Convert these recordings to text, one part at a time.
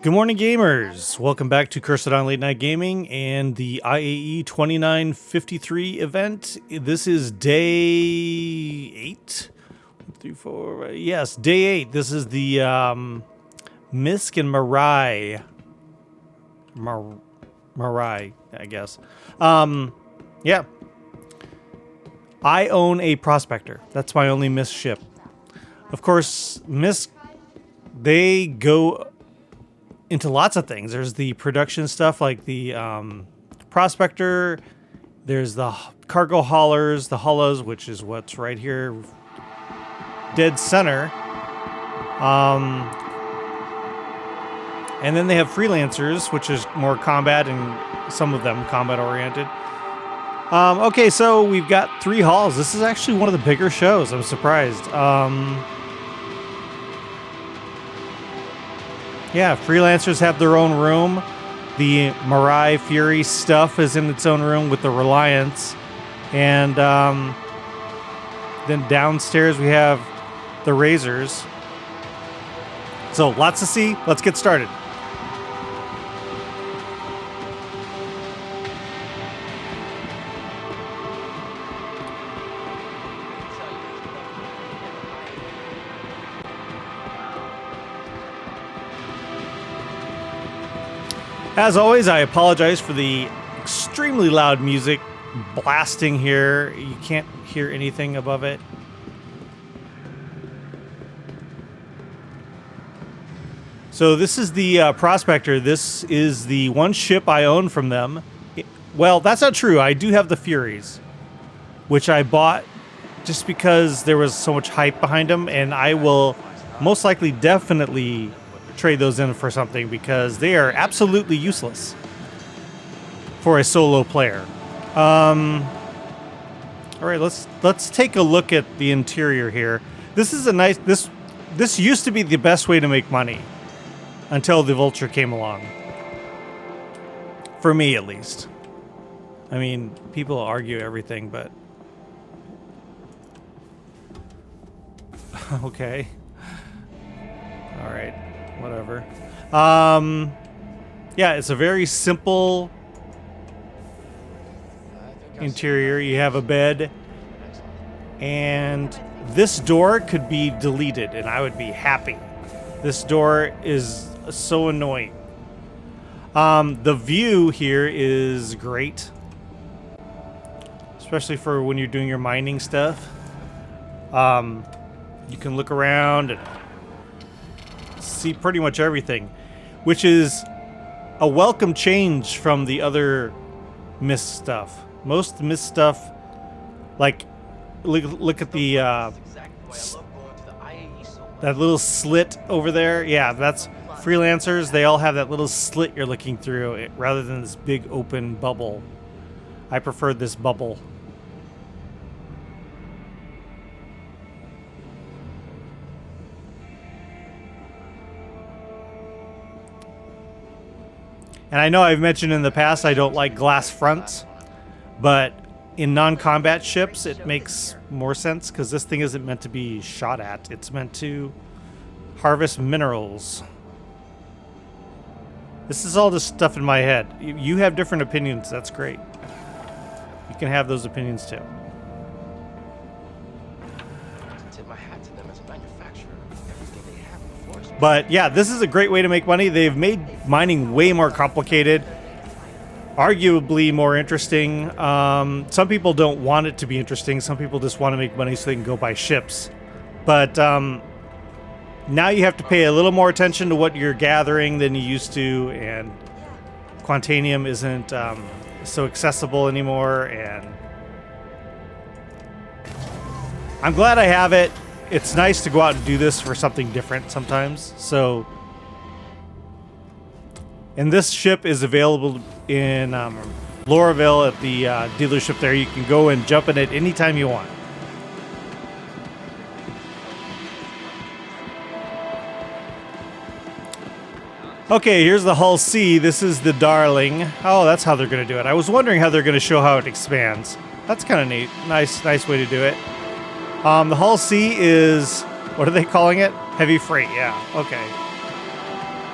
Good morning, gamers. Welcome back to Cursed on Late Night Gaming and the IAE2953 event. This is day 8. 1, 3, 4. Yes, day 8. This is the MISC and Mirai. Mirai, I guess. Yeah. I own a prospector. That's my only MISC ship. Of course, MISC, they go into lots of things. There's the production stuff like the prospector. There's the cargo haulers, the hollows, which is what's right here, dead center. And then they have freelancers, which is more combat and some of them combat oriented. Okay, so we've got 3 halls. This is actually one of the bigger shows. I'm surprised. Yeah, freelancers have their own room. The Mirai Fury stuff is in its own room with the Reliance. And then downstairs we have the Razors. So lots to see. Let's get started. As always, I apologize for the extremely loud music blasting here. You can't hear anything above it. So this is the Prospector. This is the one ship I own from them. Well, that's not true. I do have the Furies, which I bought just because there was so much hype behind them, and I will most likely definitely trade those in for something because they are absolutely useless for a solo player. All right, let's take a look at the interior here. This is a nice. This used to be the best way to make money until the Vulture came along. For me, at least. I mean, people argue everything, but okay. All right. Whatever. Yeah, it's a very simple interior. You have a bed, and this door could be deleted, and I would be happy. This door is so annoying. The view here is great, especially for when you're doing your mining stuff. You can look around and see pretty much everything, which is a welcome change from the other MISC stuff. Most MISC stuff, like look at the that little slit over there. Yeah, that's freelancers. They all have that little slit you're looking through rather than this big open bubble. I prefer this bubble. And I know I've mentioned in the past I don't like glass fronts, but in non-combat ships it makes more sense because this thing isn't meant to be shot at. It's meant to harvest minerals. This is all just stuff in my head. You have different opinions. That's great. You can have those opinions too. But yeah, this is a great way to make money. They've made mining way more complicated, arguably more interesting. Some people don't want it to be interesting. Some people just want to make money so they can go buy ships. But now you have to pay a little more attention to what you're gathering than you used to, and Quantanium isn't so accessible anymore. And I'm glad I have it. It's nice to go out and do this for something different sometimes. So, and this ship is available in Lauraville at the dealership there. You can go and jump in it anytime you want. Okay, here's the Hull C. This is the Darling. Oh, that's how they're going to do it. I was wondering how they're going to show how it expands. That's kind of neat. Nice way to do it. The Hull C is, what are they calling it? Heavy freight, yeah, okay.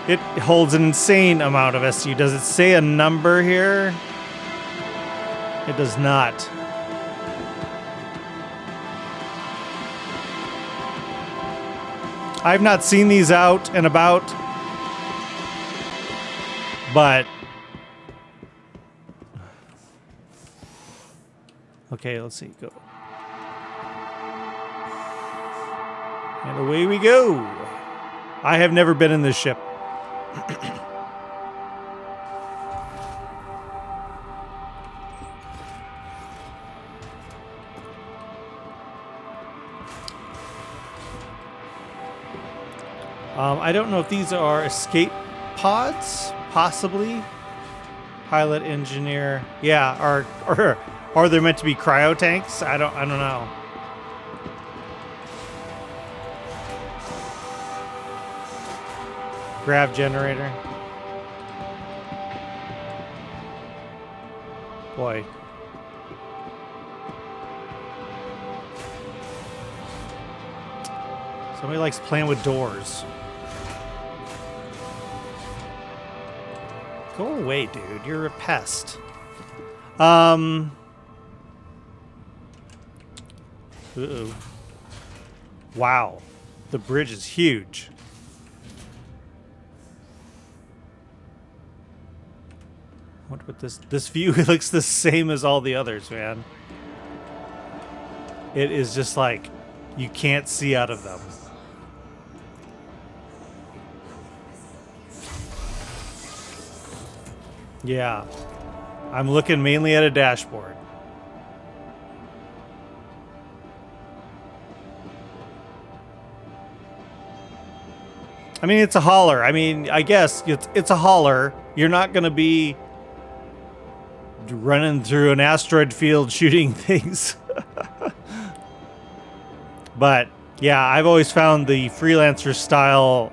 It holds an insane amount of SU. Does it say a number here? It does not. I've not seen these out and about, but okay, let's see. Go. And away we go. I have never been in this ship. I don't know if these are escape pods, possibly. Pilot, engineer, yeah, or are they meant to be cryo tanks? I don't know. Grav generator. Boy. Somebody likes playing with doors. Go away, dude. You're a pest. Uh-oh. Wow. The bridge is huge. What with this view? It looks the same as all the others, man. It is just like you can't see out of them. Yeah, I'm looking mainly at a dashboard. I mean, it's a hauler. I mean, I guess it's a hauler. You're not going to be running through an asteroid field shooting things. But, yeah, I've always found the freelancer style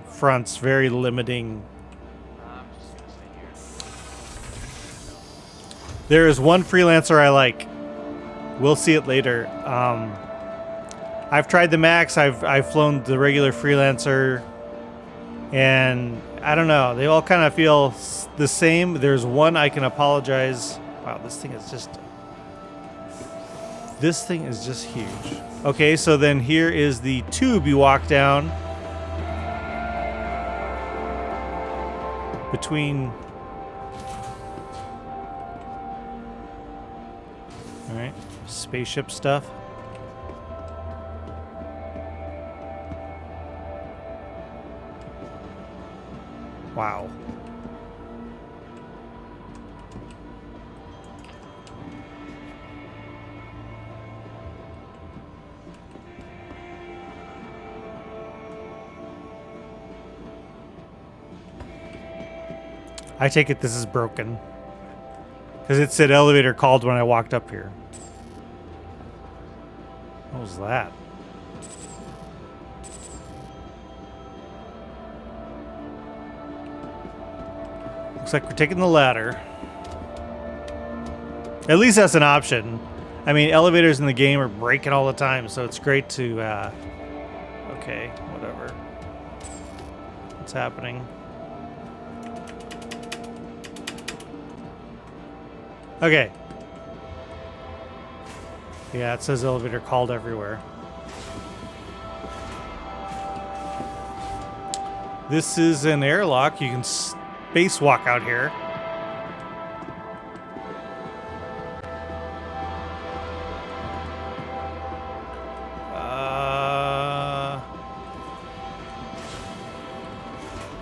fronts very limiting. There is one freelancer I like. We'll see it later. I've tried the Max. I've flown the regular freelancer, and I don't know. They all kind of feel the same. There's one I can apologize. Wow, this thing is just huge. Okay, so then here is the tube you walk down between. All right, spaceship stuff. Wow. I take it this is broken. Because it said elevator called when I walked up here. What was that? Looks like we're taking the ladder. At least that's an option. I mean, elevators in the game are breaking all the time, so it's great to... okay, whatever. What's happening? Okay. Yeah, it says elevator called everywhere. This is an airlock. You can spacewalk out here.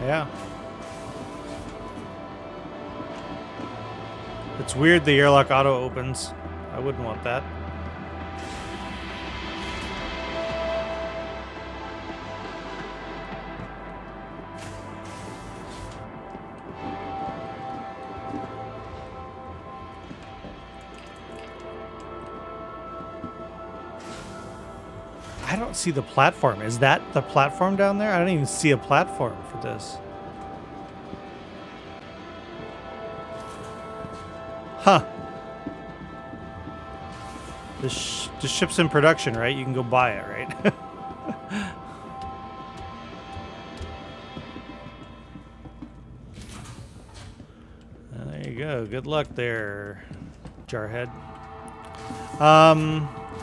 Yeah. It's weird the airlock auto opens. I wouldn't want that. I don't see the platform. Is that the platform down there? I don't even see a platform for this. Huh. This ship's in production, right? You can go buy it, right? go. Good luck there, Jarhead.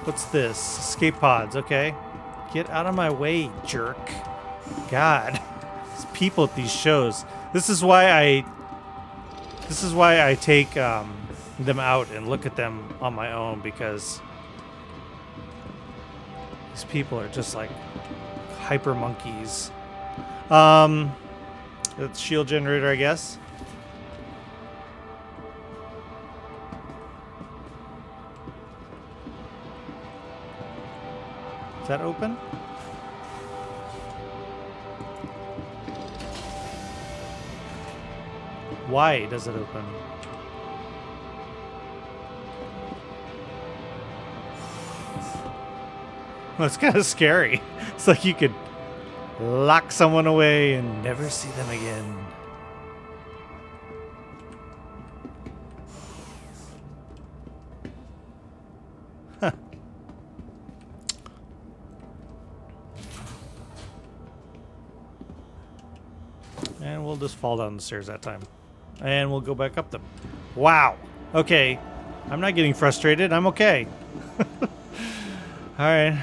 What's this? Escape pods. Okay. Get out of my way, jerk. God. These people at these shows. This is why I take them out and look at them on my own, because these people are just like hyper monkeys. That's shield generator, I guess. Is that open? Why does it open? Well, it's kind of scary. It's like you could lock someone away and never see them again. Huh. And we'll just fall down the stairs that time. And we'll go back up them. Wow. Okay. I'm not getting frustrated. I'm okay. All right.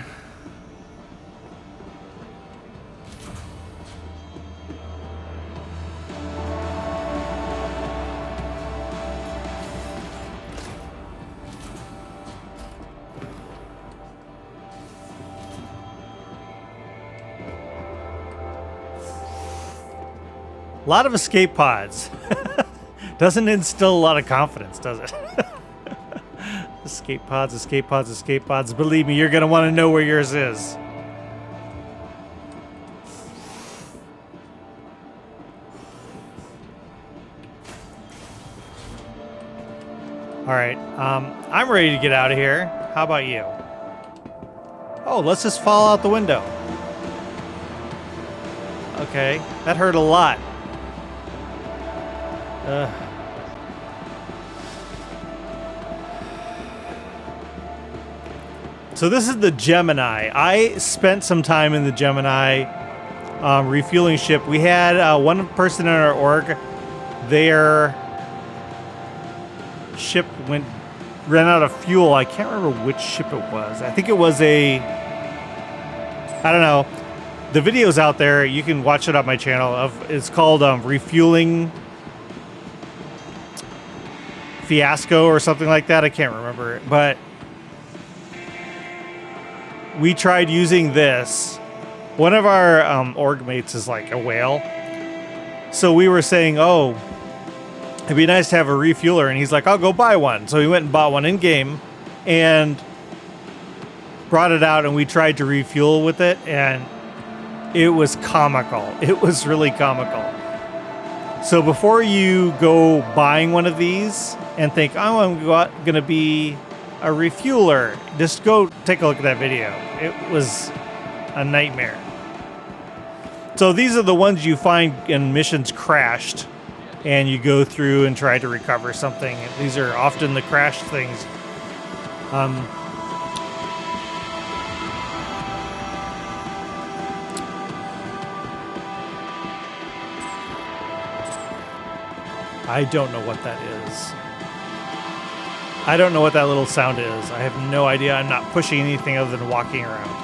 A lot of escape pods. Doesn't instill a lot of confidence, does it? Escape pods, escape pods, escape pods. Believe me, you're going to want to know where yours is. All right, I'm ready to get out of here. How about you? Oh, let's just fall out the window. Okay, that hurt a lot. So this is the Gemini. I spent some time in the Gemini refueling ship. We had one person in our org. Their ship ran out of fuel. I can't remember which ship it was. I think it was I don't know. The video's out there. You can watch it on my channel. It's called Refueling Fiasco or something like that. I can't remember it, but we tried using this. One of our org mates is like a whale, so we were saying, oh, it'd be nice to have a refueler, and he's like, I'll go buy one. So he went and bought one in game and brought it out, and we tried to refuel with it, and it was comical. It was really comical. So before you go buying one of these and think, oh, I'm going to be a refueler, just go take a look at that video. It was a nightmare. So these are the ones you find in missions crashed, and you go through and try to recover something. These are often the crashed things. I don't know what that is. I don't know what that little sound is. I have no idea. I'm not pushing anything other than walking around.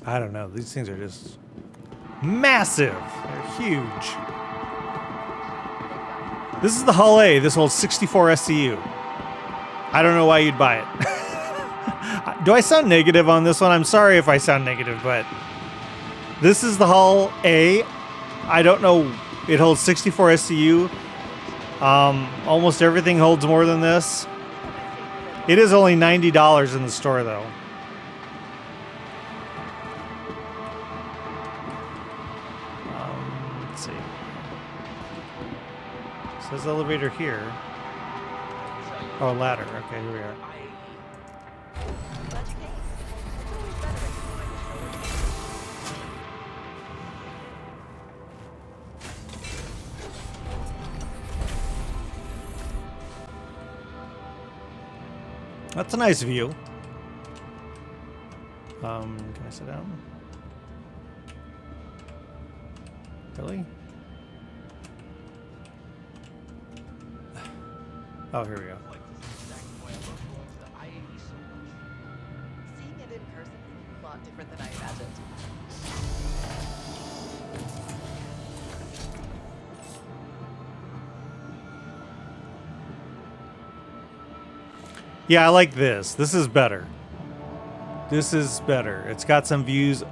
I don't know. These things are just massive. They're huge. This is the Hull A. This holds 64 SCU. I don't know why you'd buy it. Do I sound negative on this one? I'm sorry if I sound negative, but This is the hull A. I don't know. It holds 64 SCU. Almost everything holds more than this. It is only $90 in the store, though. Let's see. It says elevator here. Oh, ladder. Okay, here we are. That's a nice view. Can I sit down? Really? Oh, here we go. Seeing it in person is a lot different than I imagined. Yeah, I like this. This is better. This is better. It's got some views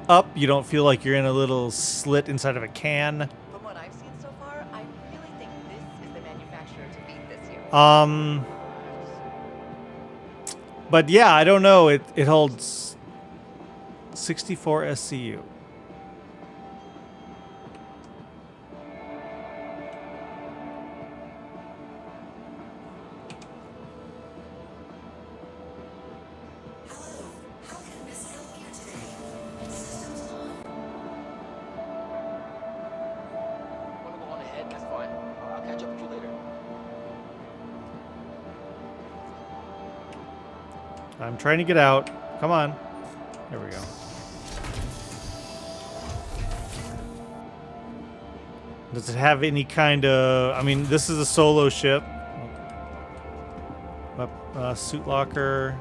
up. You don't feel like you're in a little slit inside of a can. From what I've seen so far, I really think this is the manufacturer to beat this year. But yeah, I don't know. It holds 64 SCU. I'm trying to get out. Come on. There we go. Does it have any kind of... I mean, this is a solo ship. Suit locker.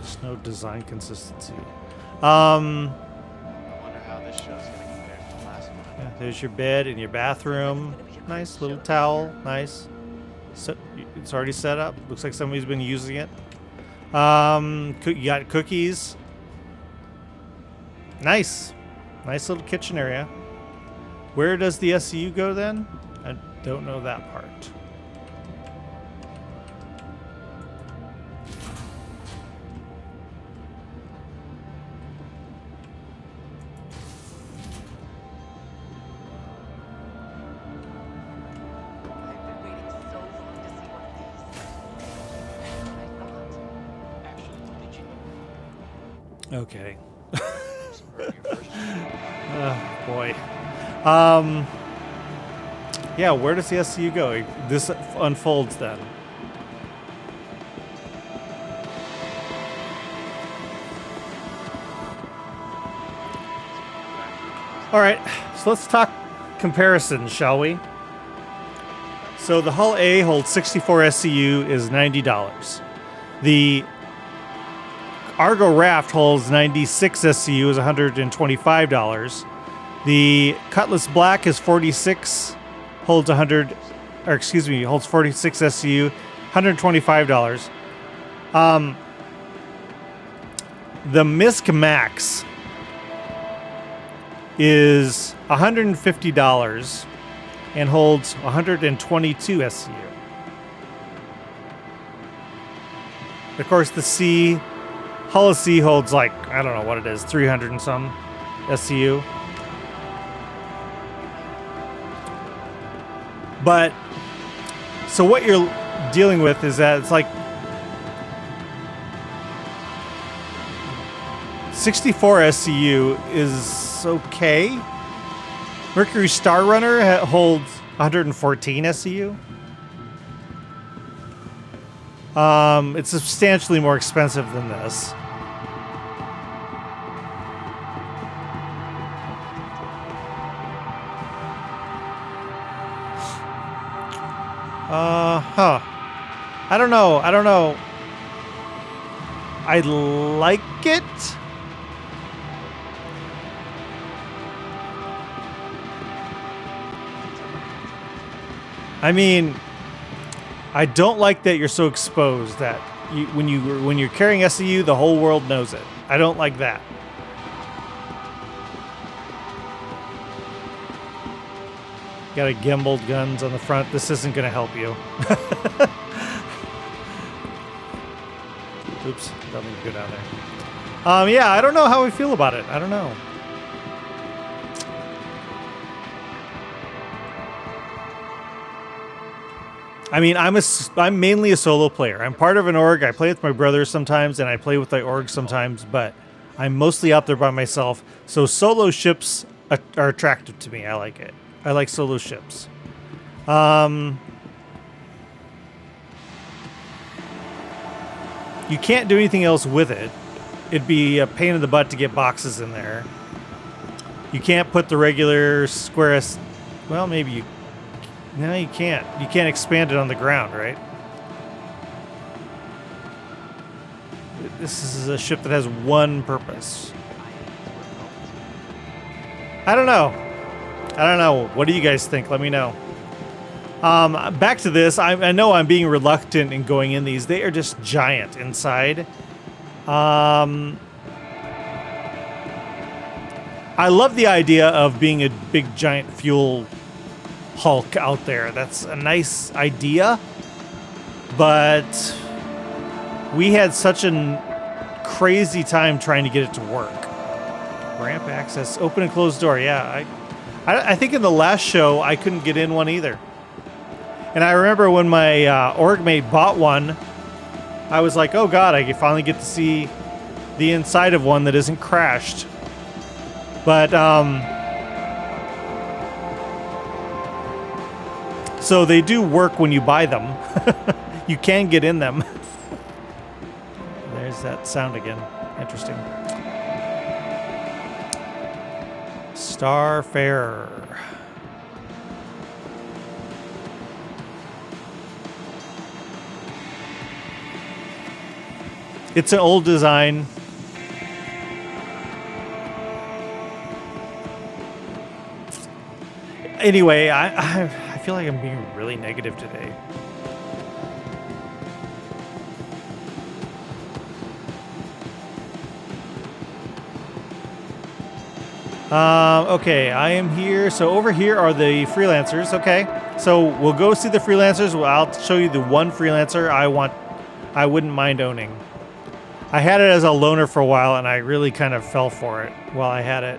Just no design consistency. I wonder how this show's gonna compare to the last one. Yeah, there's your bed and your bathroom. Nice little towel. Nice. So it's already set up. Looks like somebody's been using it. You got cookies. Nice. Nice little kitchen area. Where does the SCU go then? I don't know that part. Okay. Boy. Yeah, where does the SCU go? This unfolds then. All right, so let's talk comparisons, shall we? So the hull A holds 64 SCU, is $90. The Argo Raft holds 96 SCU, is $125. The Cutlass Black is 46, holds 46 SCU, $125. The MISC Max is $150 and holds 122 SCU. Of course, the Hull of C holds like, I don't know what it is, 300 and some SCU. But, so what you're dealing with is that it's like 64 SCU is okay. Mercury Star Runner holds 114 SCU. It's substantially more expensive than this. I don't know. I like it. I mean, I don't like that you're so exposed that when you're carrying SCU, the whole world knows it. I don't like that. Got a gimbaled guns on the front. This isn't going to help you. Oops, don't need to go down there. Yeah, I don't know how we feel about it. I don't know. I mean, I'm mainly a solo player. I'm part of an org. I play with my brother sometimes, and I play with the org sometimes, but I'm mostly out there by myself. So solo ships are attractive to me. I like it. I like solo ships. You can't do anything else with it. It'd be a pain in the butt to get boxes in there. You can't put the regular square S... Well, maybe you... No, you can't. You can't expand it on the ground, right? This is a ship that has one purpose. I don't know. I don't know. What do you guys think? Let me know. Back to this. I know I'm being reluctant in going in these. They are just giant inside. I love the idea of being a big giant fuel hulk out there. That's a nice idea. But we had such a crazy time trying to get it to work. Ramp access. Open and close door. Yeah, I think in the last show, I couldn't get in one either. And I remember when my org mate bought one, I was like, oh god, I finally get to see the inside of one that isn't crashed. But, so they do work when you buy them. You can get in them. There's that sound again. Interesting. Starfarer. It's an old design. Anyway, I feel like I'm being really negative today. Okay, I am here. So over here are the freelancers. Okay, so we'll go see the freelancers. Well, I'll show you the one freelancer I wouldn't mind owning. I had it as a loaner for a while, and I really kind of fell for it while I had it.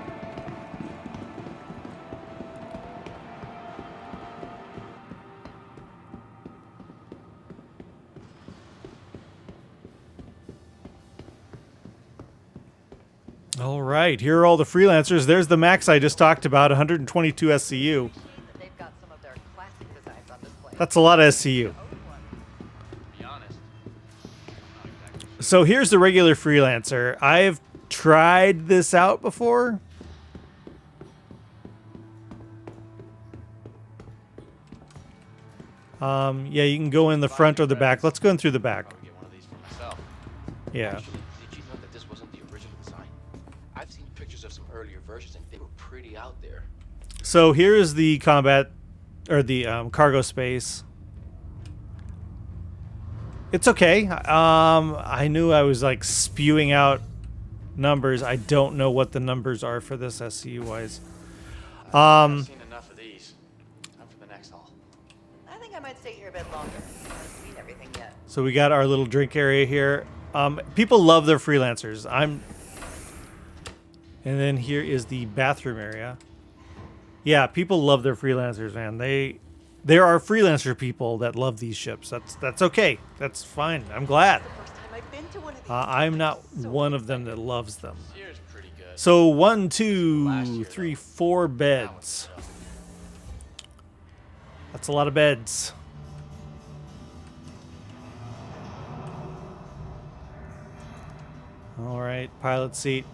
All right, here are all the freelancers. There's the max I just talked about, 122 SCU. They've got some of their classic designs on display. That's a lot of SCU. So here's the regular freelancer. I've tried this out before. Yeah, you can go in the front or the back. Let's go in through the back. I'll get one of these for myself. Yeah. Actually, did you know that this wasn't the original design? I've seen pictures of some earlier versions and they were pretty out there. So here's the combat, or the cargo space. It's okay. I knew I was like spewing out numbers. I don't know what the numbers are for this SCU wise. I've seen enough of these. Time for the next haul. I think I might stay here a bit longer. I haven't seen everything yet. So we got our little drink area here. People love their freelancers. And then here is the bathroom area. Yeah, people love their freelancers, man. There are freelancer people that love these ships. That's okay. That's fine. I'm glad. First time I've been to one of these. I'm not one of them that loves them. Here's pretty good. So 1, 2, 3, 4 beds. That's a lot of beds. All right, pilot seat.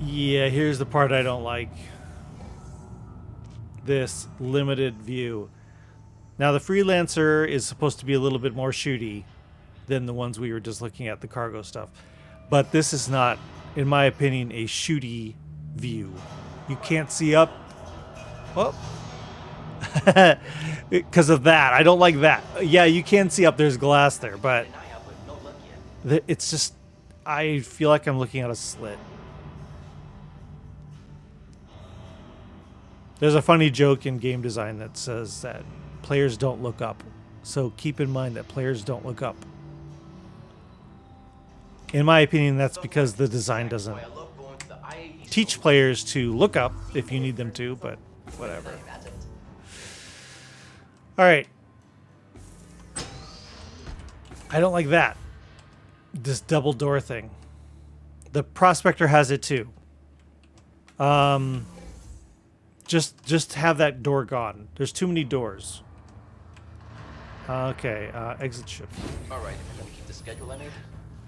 Yeah, here's the part I don't like. This limited view. Now the freelancer is supposed to be a little bit more shooty than the ones we were just looking at, the cargo stuff. But this is not, in my opinion, a shooty view. You can't see up. Oh. Because of that. I don't like that. Yeah, you can see up. There's glass there, but It's just, I feel like I'm looking at a slit. There's a funny joke in game design that says that players don't look up. So keep in mind that players don't look up. In my opinion, that's because the design doesn't teach players to look up if you need them to, but whatever. All right. I don't like that. This double door thing. The Prospector has it too. Just have that door gone. There's too many doors. Okay, exit ship. All right, if you're gonna keep the schedule, Leonard,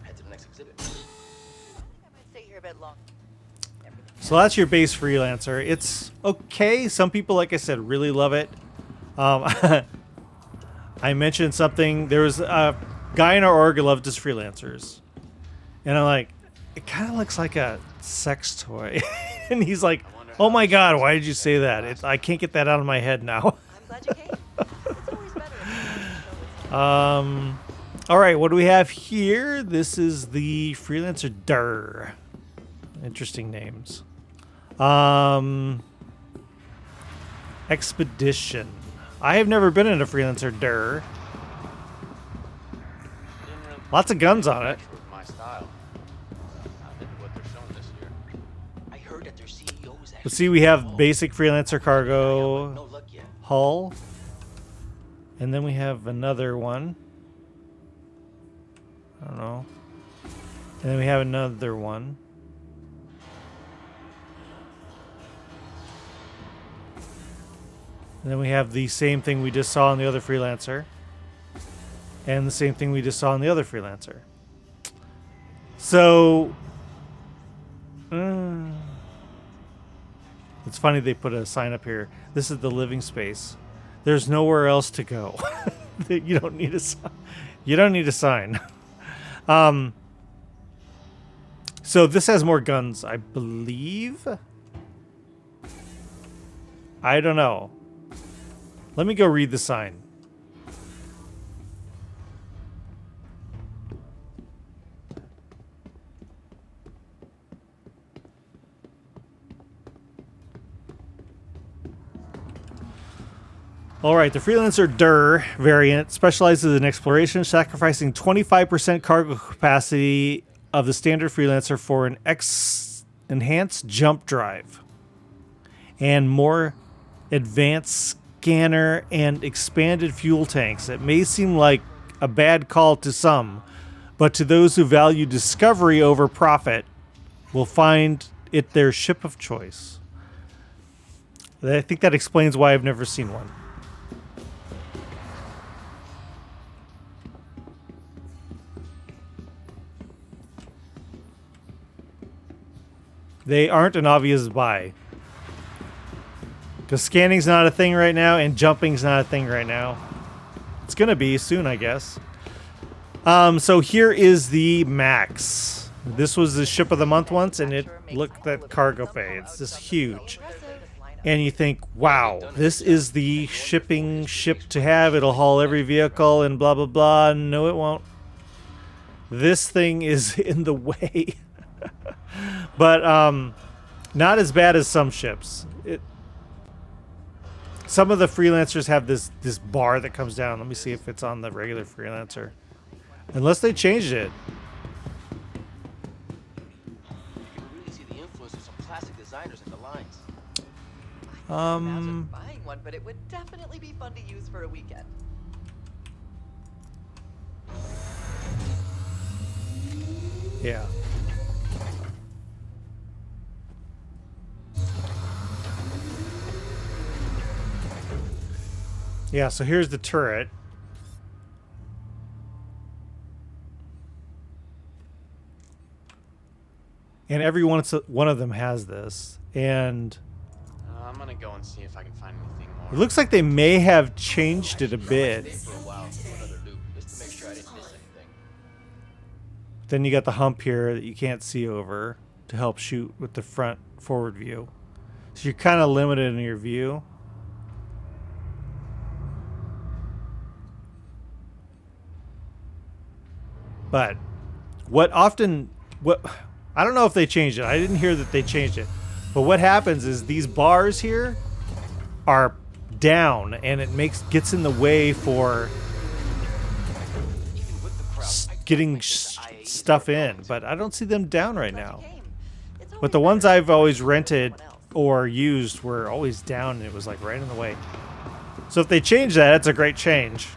head to the next exhibit. I think I might stay here a bit long. So that's your base freelancer. It's okay. Some people, like I said, really love it. I mentioned something. There was a guy in our org who loved his freelancers. And I'm like, it kind of looks like a sex toy. And he's like, oh my God, why did you say that? I can't get that out of my head now. I'm glad you came. It's always better if you show All right, what do we have here? This is the freelancer Durr. Interesting names. Expedition. I have never been in a freelancer Durr. Lots of guns on it. My style. What they're showing this year. I heard that their CEO was Let's see, we have basic freelancer cargo no luck yet. hull. And then we have another one. I don't know. And then we have another one. And then we have the same thing we just saw on the other freelancer. And the same thing we just saw on the other freelancer. So... it's funny they put a sign up here. This is the living space. There's nowhere else to go. You don't need a sign. You don't need a sign. So this has more guns, I believe. I don't know. Let me go read the sign. All right, the Freelancer Durr variant specializes in exploration, sacrificing 25% cargo capacity of the standard Freelancer for an enhanced jump drive and more advanced scanner and expanded fuel tanks. It may seem like a bad call to some, but to those who value discovery over profit will find it their ship of choice. I think that explains why I've never seen one. They aren't an obvious buy. Because scanning's not a thing right now, and jumping's not a thing right now. It's going to be soon, I guess. So here is the Max. This was the ship of the month once, and it looked at cargo bay. It's just huge. And you think, wow, this is the shipping ship to have. It'll haul every vehicle and blah, blah, blah. No, it won't. This thing is in the way. But not as bad as some ships. Some of the freelancers have this bar that comes down. Let me see if it's on the regular freelancer. Unless they changed it. You can really see the influence of some classic designers in the lines. I can't imagine buying one, but it would definitely be fun to use for a weekend. Yeah. Yeah, so here's the turret. And every one of them has this. And I'm gonna go and see if I can find anything more. it looks like they may have changed it a bit. For a while, for another loop, just to make sure I didn't miss anything. Then you got the hump here that you can't see over to help shoot with the front forward view. So you're kind of limited in your view. But what I don't know if they changed it. I didn't hear that they changed it. But what happens is these bars here are down, and it gets in the way for Even with the crowd, getting I think the stuff IAEs in. But I don't see them down right Glad now. you came. It's But the always ones better I've to always see someone rented else. or used were always down, and it was like right in the way. So if they change that, that's a great change.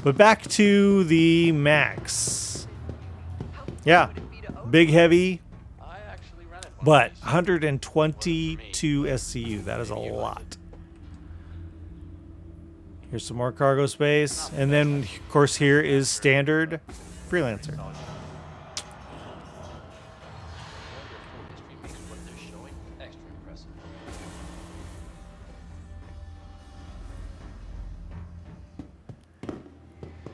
But back to the Max. Yeah, Would it be to own? big, heavy, I actually rented one but of these. 122 SCU. That is a lot. Here's some more cargo space. And then, of course, here is standard freelancer. All their full history makes what they're showing extra impressive.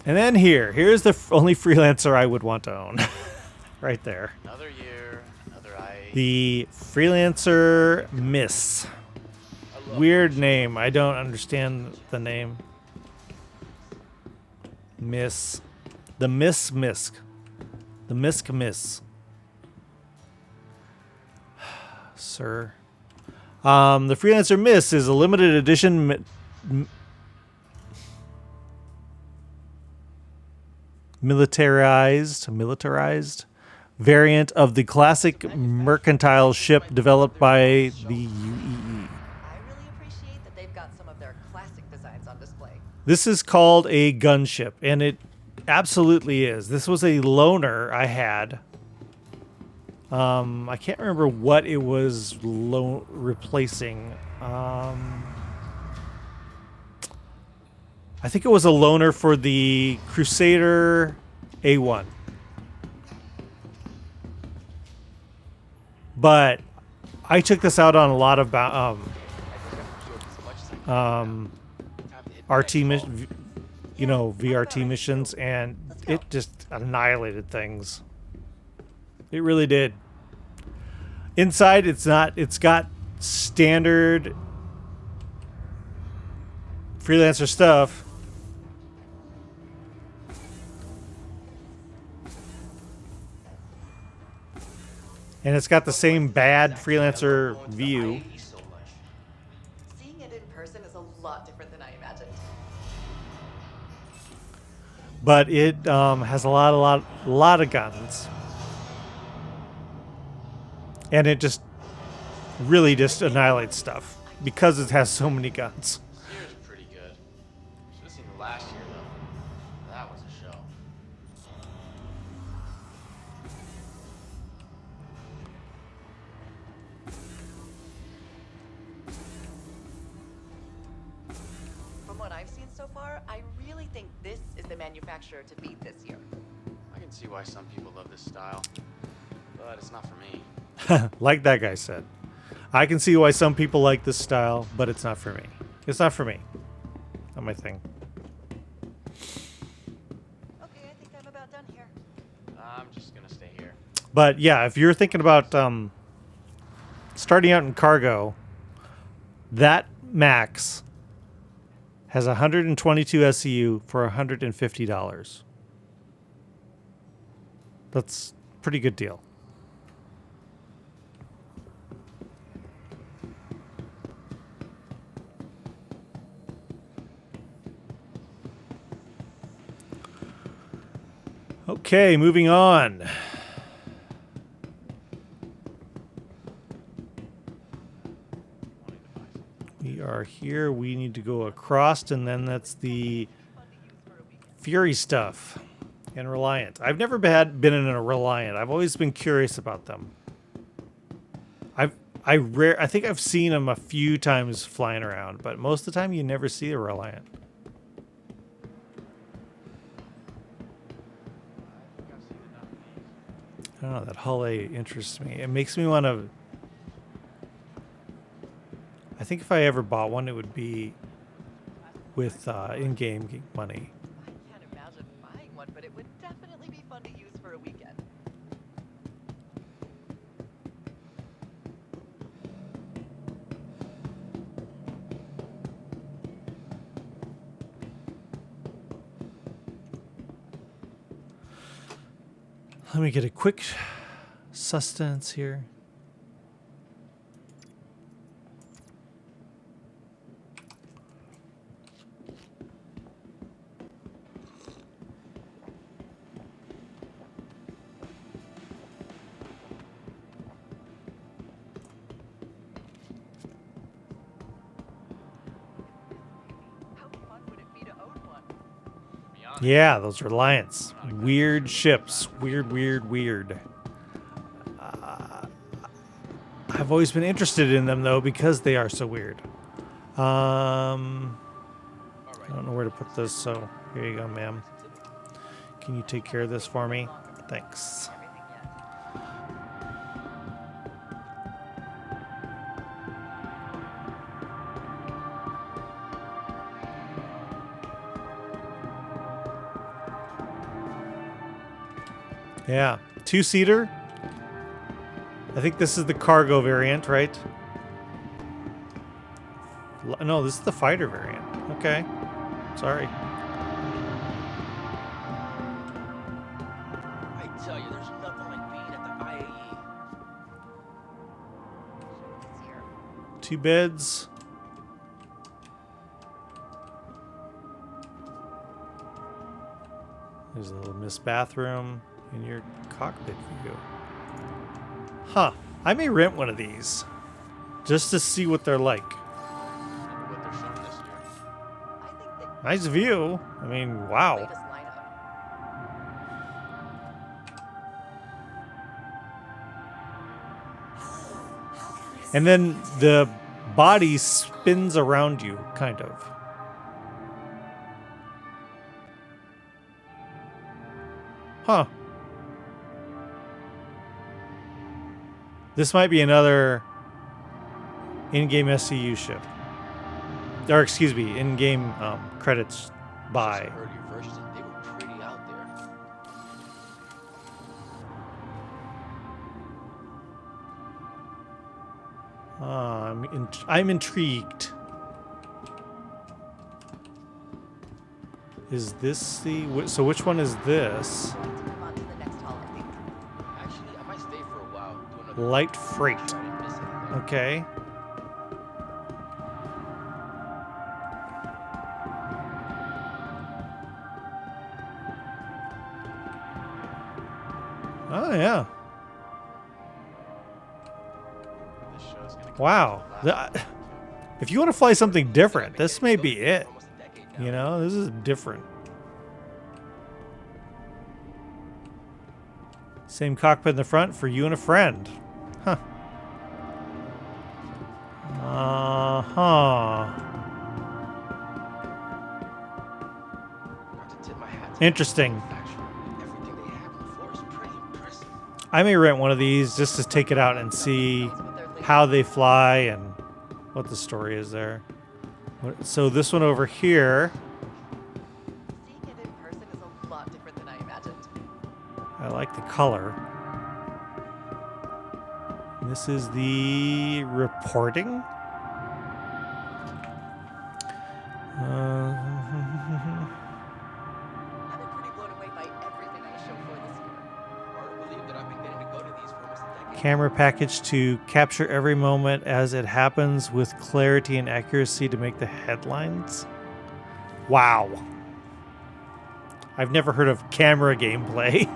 And then here's the only freelancer I would want to own. Right there. Another year, another IAE. The freelancer MISC. Weird name. I don't understand the name. MISC. The MISC. The MISC. Sir. The freelancer MISC is a limited edition militarized variant of the classic mercantile ship developed by the UEE. I really appreciate that they've got some of their classic designs on display. This is called a gunship, and it absolutely is. This was a loaner I had. I can't remember what it was replacing. I think it was a loaner for the Crusader A1. But I took this out on a lot of RT VRT missions, and it just annihilated things. It really did. Inside, it's got standard freelancer stuff. And it's got the same bad freelancer view. Seeing it in person is a lot different than I imagined. But it has a lot of guns. And it just really just annihilates stuff because it has so many guns. This year's pretty good. Should have seen the last year though. That was a show. From what I've seen so far, I really think this is the manufacturer to beat this year. I can see why some people love this style, but it's not for me. Like that guy said. I can see why some people like this style, but it's not for me. It's not for me. Not my thing. Okay, I think I'm about done here. I'm just gonna stay here. But yeah, if you're thinking about starting out in cargo, that Max has 122 SCU for $150. That's a pretty good deal. Okay, moving on. We are here. We need to go across, and then that's the Fury stuff and Reliant. I've never been in a Reliant. I've always been curious about them. I think I've seen them a few times flying around, but most of the time you never see a Reliant. I don't know, that Hull A interests me. It makes me want to... I think if I ever bought one, it would be with in-game money. I can't imagine buying one, but it would definitely be fun to use for a weekend. Let me get a quick sustenance here. How fun would it be to own one? Be honest. Yeah, those Reliance. Weird ships. Weird, weird, weird. I've always been interested in them, though, because they are so weird. I don't know where to put this, so here you go, ma'am. Can you take care of this for me? Thanks. Everything yet. Yeah, two-seater. I think this is the cargo variant, right? No, this is the fighter variant. Okay. Sorry. I tell you, there's nothing like being at the IAE. It's here. 2 beds. There's a little MISC bathroom in your cockpit view. Huh. I may rent one of these just to see what they're like. What they're showing this year. I think the Nice view. I mean, wow. latest lineup. And then the body spins around you, kind of. Huh. This might be another in-game SCU ship. Or, excuse me, in-game credits by. Some earlier versions, and they were pretty out there. I'm intrigued. Is this the... So which one is this? Going to move on to the next hall, I think. Actually, I might stay for a while. Do another Light freight. Try to miss anything. Okay. Oh, yeah. This show's gonna come Wow. back to last. If you want to fly something different, this may be it. Almost a decade now. You know, this is different. Same cockpit in the front for you and a friend. Huh. Uh-huh. Not to tip my hat to Interesting. the manufacturer. Everything they have on the floor is pretty impressive. I may rent one of these just to take it out and see Knows what they're thinking. how they fly and what the story is there. So this one over here, Seeing it in person is a lot different than I imagined. I like the color. This is the reporting. I've been pretty blown away by everything on the show floor this year. Hard to believe that I've been getting to go to these for almost a decade. Camera package to capture every moment as it happens with clarity and accuracy to make the headlines. Wow. I've never heard of camera gameplay.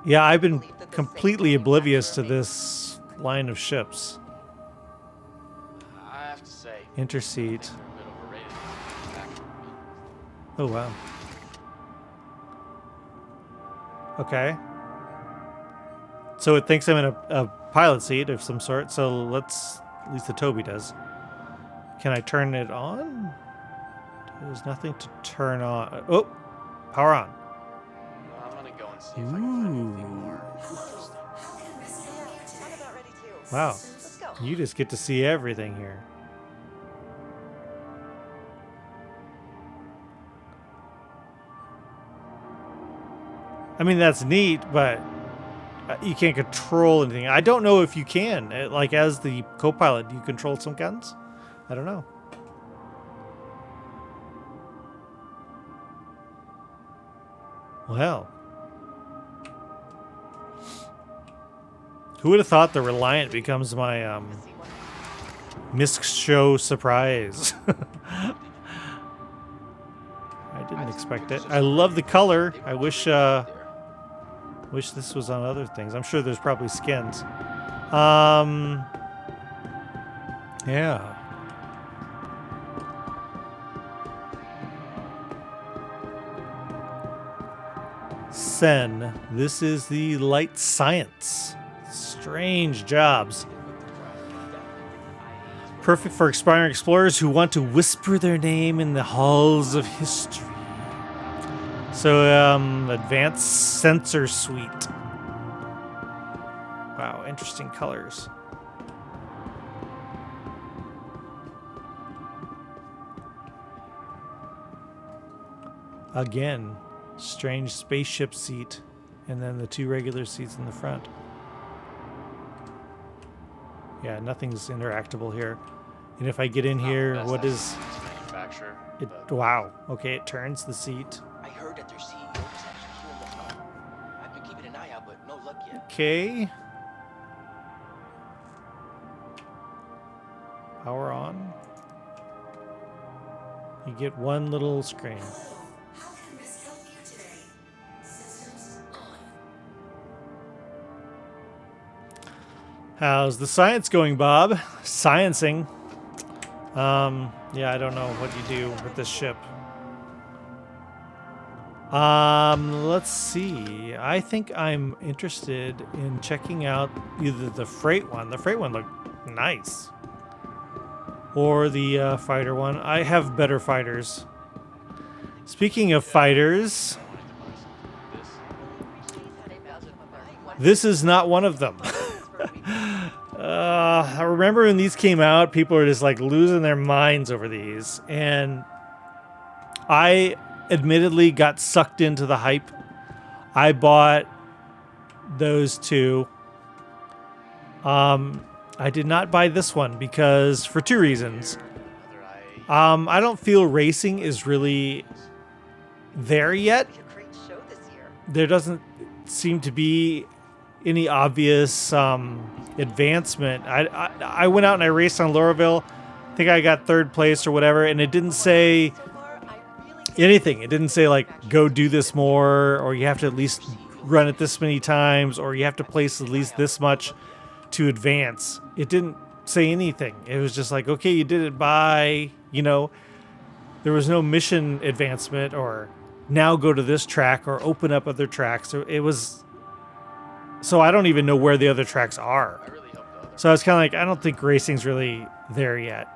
Yeah, I've been completely oblivious to this line of ships. I have to say, I Interseat. think they're a bit overrated. Actually. Oh, wow. Okay. So it thinks I'm in a pilot seat of some sort, so let's... At least the Toby does. Can I turn it on? There's nothing to turn on. Oh! Power on. Well, I'm gonna go and see if I can find anything Ooh. more interesting. Yeah, I'm about ready too. Wow. Let's go. You just get to see everything here. I mean, that's neat, but You can't control anything. I don't know if you can. Like, as the co-pilot, do you control some guns? I don't know. Well. Who would have thought the Reliant becomes my MISC show surprise? I didn't expect it. I love the color. I wish this was on other things. I'm sure there's probably skins. Yeah. Sen. This is the light science. Strange jobs. Perfect for aspiring explorers who want to whisper their name in the halls of history. So, advanced sensor suite. Wow, interesting colors. Again, strange spaceship seat, and then the 2 regular seats in the front. Yeah, nothing's interactable here. And if I get in here, what is it? Wow. Okay, it turns the seat. I heard that their CEO was actually here in the front. I've been keeping an eye out, but no luck yet. Okay. Power on. You get one little screen. How can MISC help you today? Systems on. How's the science going, Bob? Sciencing. Yeah, I don't know what you do with this ship. Let's see. I think I'm interested in checking out either the freight one. The freight one looked nice. Or the fighter one. I have better fighters. Speaking of fighters, this is not one of them. I remember when these came out, people were just like losing their minds over these. And I admittedly got sucked into the hype. I bought those 2. I did not buy this one because for 2 reasons. I don't feel racing is really there yet. It's a great show this year. There doesn't seem to be any obvious advancement. I went out and I raced on Lauraville. I think I got 3rd place or whatever, and it didn't say So far, I really anything. It didn't say like go do this more, or you have to at least run it this many times, or you have to place at least this much to advance. It didn't say anything. It was just like, okay, you did it by, there was no mission advancement or now go to this track or open up other tracks. So it was, so I don't even know where the other tracks are. So I was kind of like, I don't think racing's really there yet.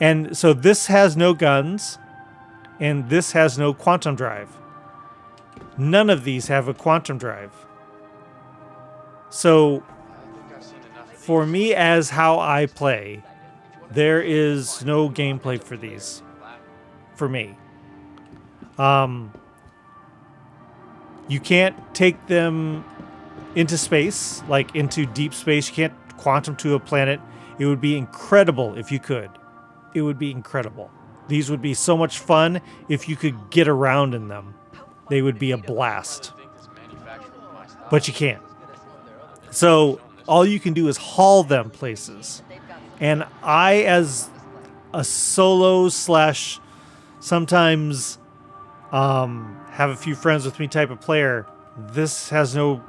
And so this has no guns and this has no quantum drive. None of these have a quantum drive. So for me, as how I play, there is no gameplay for these. For me. You can't take them into space, like into deep space. You can't quantum to a planet. It would be incredible if you could. It would be incredible. These would be so much fun if you could get around in them. They would be a blast. But you can't. So all you can do is haul them places. And I, as a solo slash sometimes have a few friends with me type of player, this has no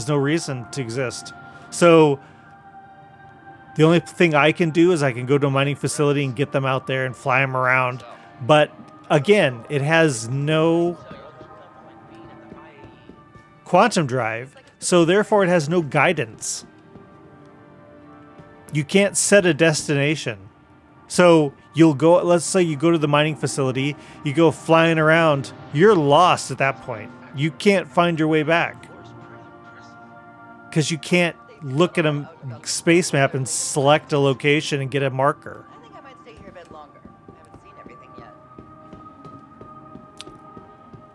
reason to exist. So the only thing I can do is I can go to a mining facility and get them out there and fly them around. But again, it has no quantum drive, so therefore it has no guidance. You can't set a destination. So you'll go, let's say you go to the mining facility, you go flying around, you're lost at that point. You can't find your way back. Because you can't look at a space map and select a location and get a marker. I think I might stay here a bit longer. I haven't seen everything yet.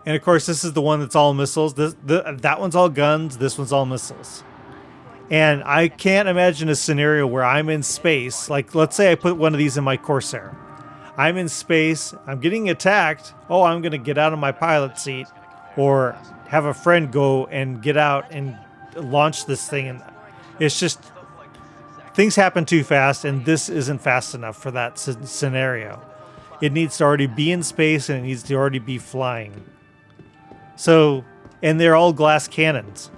And of course, this is the one that's all missiles. That one's all guns. This one's all missiles. And I can't imagine a scenario where I'm in space. Like, let's say I put one of these in my Corsair. I'm in space. I'm getting attacked. Oh, I'm going to get out of my pilot seat or have a friend go and get out and launch this thing. And it's just, things happen too fast, and this isn't fast enough for that scenario. It needs to already be in space, and it needs to already be flying. So, and they're all glass cannons.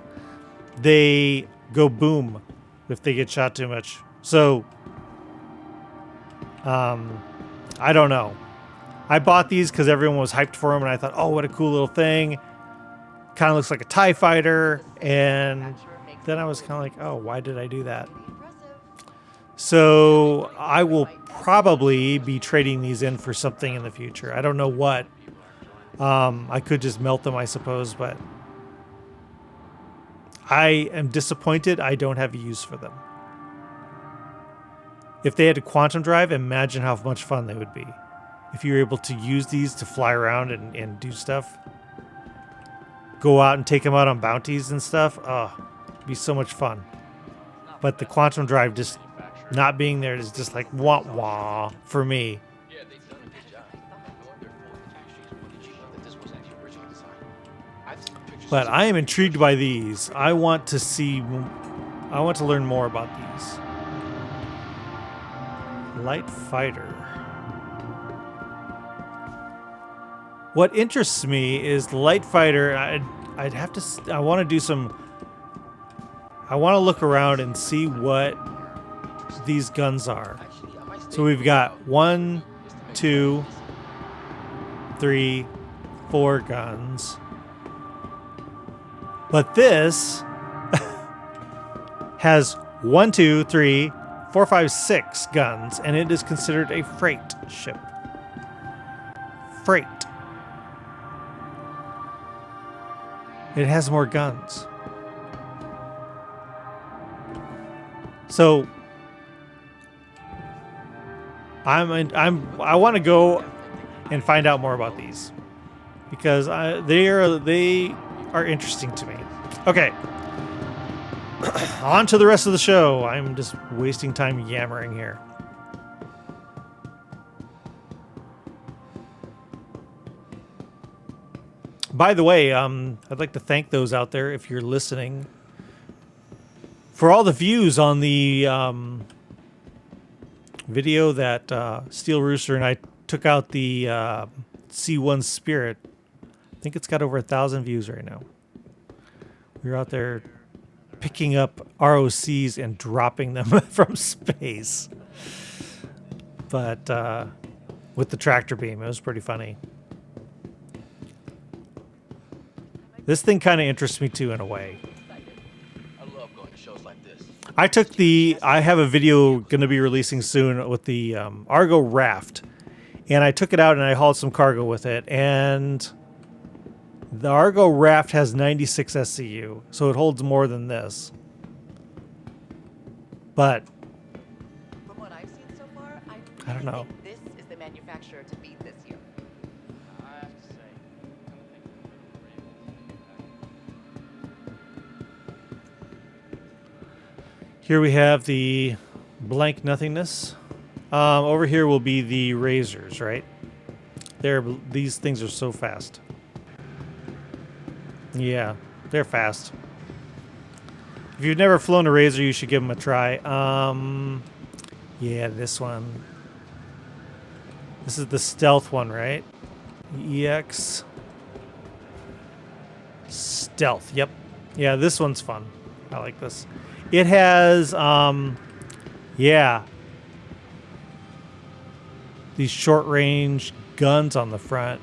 They go boom if they get shot too much. So, I don't know. I bought these because everyone was hyped for them, and I thought, oh, what a cool little thing. Kind of looks like a TIE fighter, and then I was kind of like, oh, why did I do that? So I will probably be trading these in for something in the future. I don't know what. I could just melt them, I suppose, but I am disappointed I don't have a use for them. If they had a quantum drive, imagine how much fun they would be. If you were able to use these to fly around and do stuff. Go out and take them out on bounties and stuff. Oh, it'd be so much fun. But the quantum drive just not being there is just like wah-wah for me. Yeah, they've done a good job. Knowing their full industries, what did you know that this was actually original design? I've seen pictures But of I am intrigued by these. I want to learn more about these. Light fighter. What interests me is the light fighter. I'd have to. I want to do some. I want to look around and see what these guns are. Actually, I might stay So we've got 1, 2, 3, 4 guns. But this has 1, 2, 3, 4, 5, 6 guns, and it is considered a freight ship. Freight. It has more guns. So I want to go and find out more about these because they are interesting to me. Okay. On to the rest of the show. I'm just wasting time yammering here. By the way, I'd like to thank those out there if you're listening for all the views on the video that Steel Rooster and I took out the C1 Spirit. I think it's got over 1,000 views right now. We were out there picking up ROCs and dropping them from space. But with the tractor beam, it was pretty funny. This thing kind of interests me too in a way. I love going to shows like this. I have a video going to be releasing soon with the Argo Raft. And I took it out and I hauled some cargo with it. And the Argo Raft has 96 SCU. So it holds more than this. But From what I've seen so far, I don't know. think this is the manufacturer to beat this year. I have to say, I kind of think here we have the blank nothingness. Over here will be the razors, right? These things are so fast. Yeah, they're fast. If you've never flown a razor, you should give them a try. Yeah, this one. This is the stealth one, right? EX. Stealth, yep. Yeah, this one's fun. I like this. It has, yeah, these short-range guns on the front.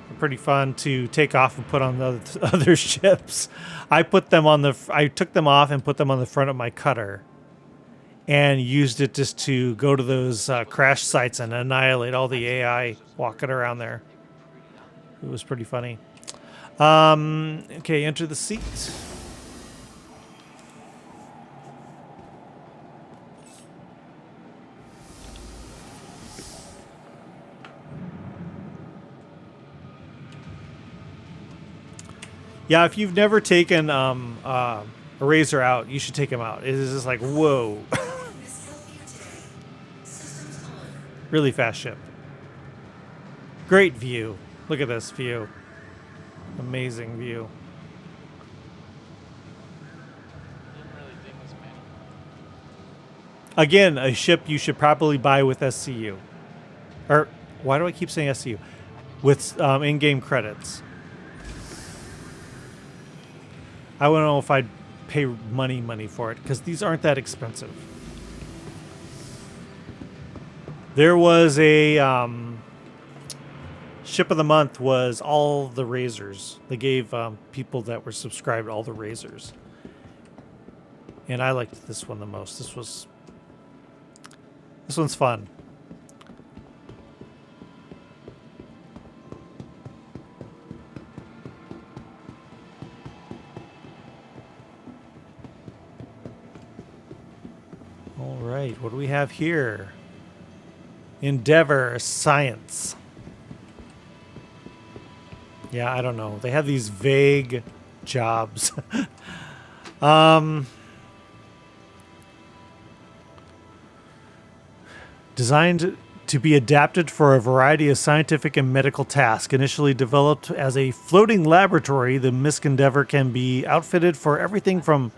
They're pretty fun to take off and put on the other ships. I took them off and put them on the front of my cutter, and used it just to go to those crash sites and annihilate all the AI walking around there. It was pretty funny. Okay, enter the seat. Yeah, if you've never taken a razor out, you should take him out. It is just like, whoa. Miss Healthier today. Systems on. Really fast ship. Great view. Look at this view. Amazing view. Didn't really dig this manual. Again, a ship you should probably buy with SCU. Or, why do I keep saying SCU? With in-game credits. I don't know if I'd pay money for it, because these aren't that expensive. There was a ship of the month was all the razors. They gave people that were subscribed all the razors. And I liked this one the most. This one's fun. All right, what do we have here? Endeavor Science. Yeah, I don't know. They have these vague jobs. Designed to be adapted for a variety of scientific and medical tasks. Initially developed as a floating laboratory, the MISC Endeavor can be outfitted for everything from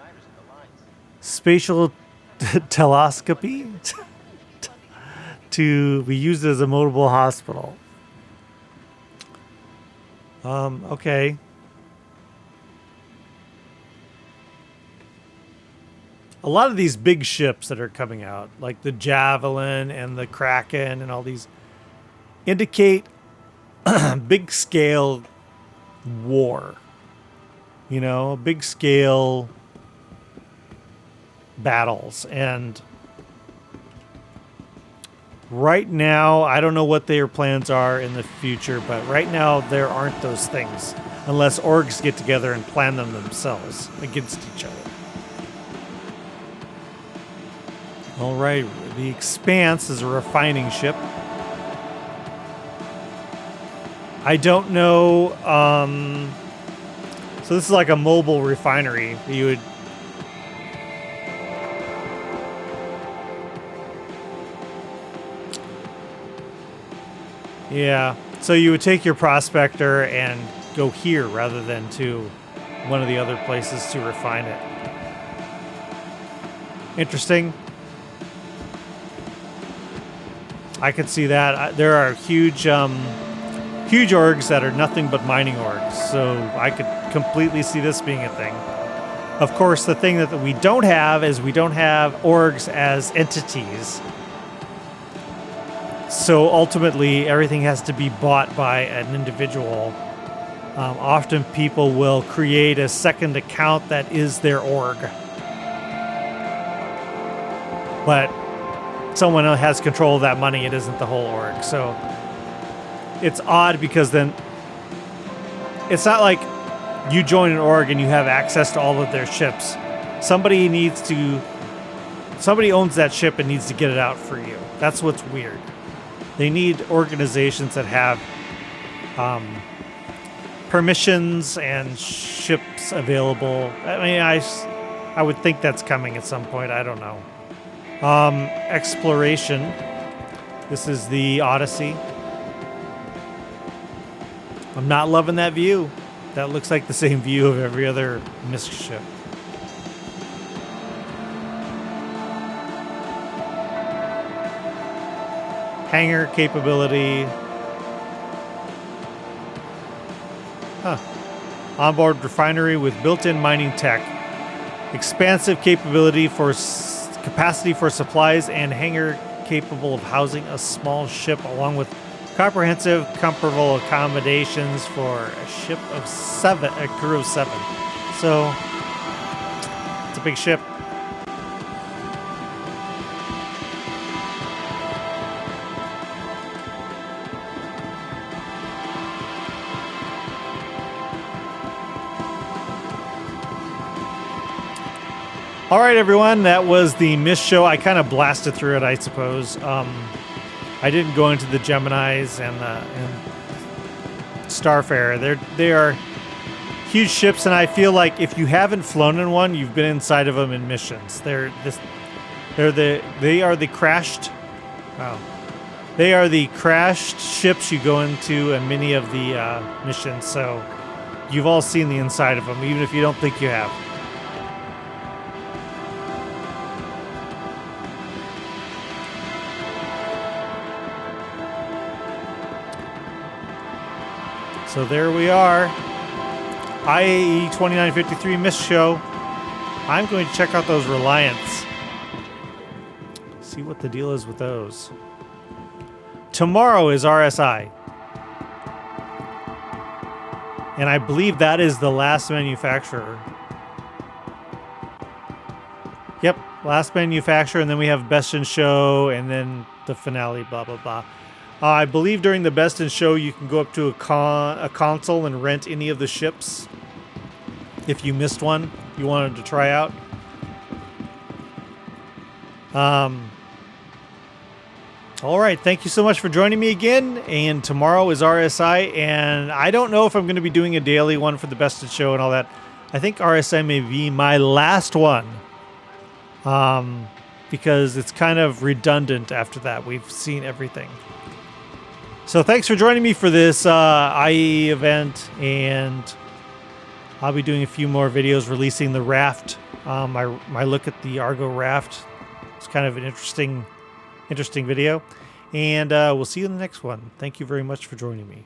spatial telescopy to be used as a mobile hospital. Okay. A lot of these big ships that are coming out, like the Javelin and the Kraken and all these, indicate big scale war. You know, big scale battles. And right now, I don't know what their plans are in the future, but right now there aren't those things unless orgs get together and plan them themselves against each other. All right, the Expanse is a refining ship. I don't know. So this is like a mobile refinery. You would. Yeah, so you would take your prospector and go here rather than to one of the other places to refine it. Interesting. I could see that. There are huge orgs that are nothing but mining orgs, so I could completely see this being a thing. Of course, the thing that we don't have is we don't have orgs as entities. So ultimately, everything has to be bought by an individual. Often people will create a second account that is their org. But someone else has control of that money. It isn't the whole org. So it's odd because then it's not like you join an org and you have access to all of their ships. Somebody owns that ship and needs to get it out for you. That's what's weird. They need organizations that have permissions and ships available. I mean, I would think that's coming at some point. I don't know. Exploration. This is the Odyssey. I'm not loving that view. That looks like the same view of every other MISC ship. Hangar capability. Huh. Onboard refinery with built-in mining tech. Expansive capability for capacity for supplies and hangar capable of housing a small ship along with comprehensive, comfortable accommodations for a ship of 7, a crew of 7. So, it's a big ship. All right, everyone, that was the MISC show. I kind of blasted through it, I suppose. I didn't go into the Geminis and Starfare. They are huge ships, and I feel like if you haven't flown in one, you've been inside of them in missions. They are the crashed. Wow. They are the crashed ships you go into in many of the missions. So you've all seen the inside of them, even if you don't think you have. So there we are. IAE2953 MISC show. I'm going to check out those Reliants. See what the deal is with those. Tomorrow is RSI. And I believe that is the last manufacturer. Yep, last manufacturer, and then we have Best in Show, and then the finale, blah, blah, blah. I believe during the Best in Show, you can go up to a console and rent any of the ships. If you missed one, you wanted to try out. All right, thank you so much for joining me again. And tomorrow is RSI, and I don't know if I'm going to be doing a daily one for the Best in Show and all that. I think RSI may be my last one, because it's kind of redundant after that. We've seen everything. So thanks for joining me for this IE event, and I'll be doing a few more videos releasing the raft. My look at the Argo raft. It's kind of an interesting video, and we'll see you in the next one. Thank you very much for joining me.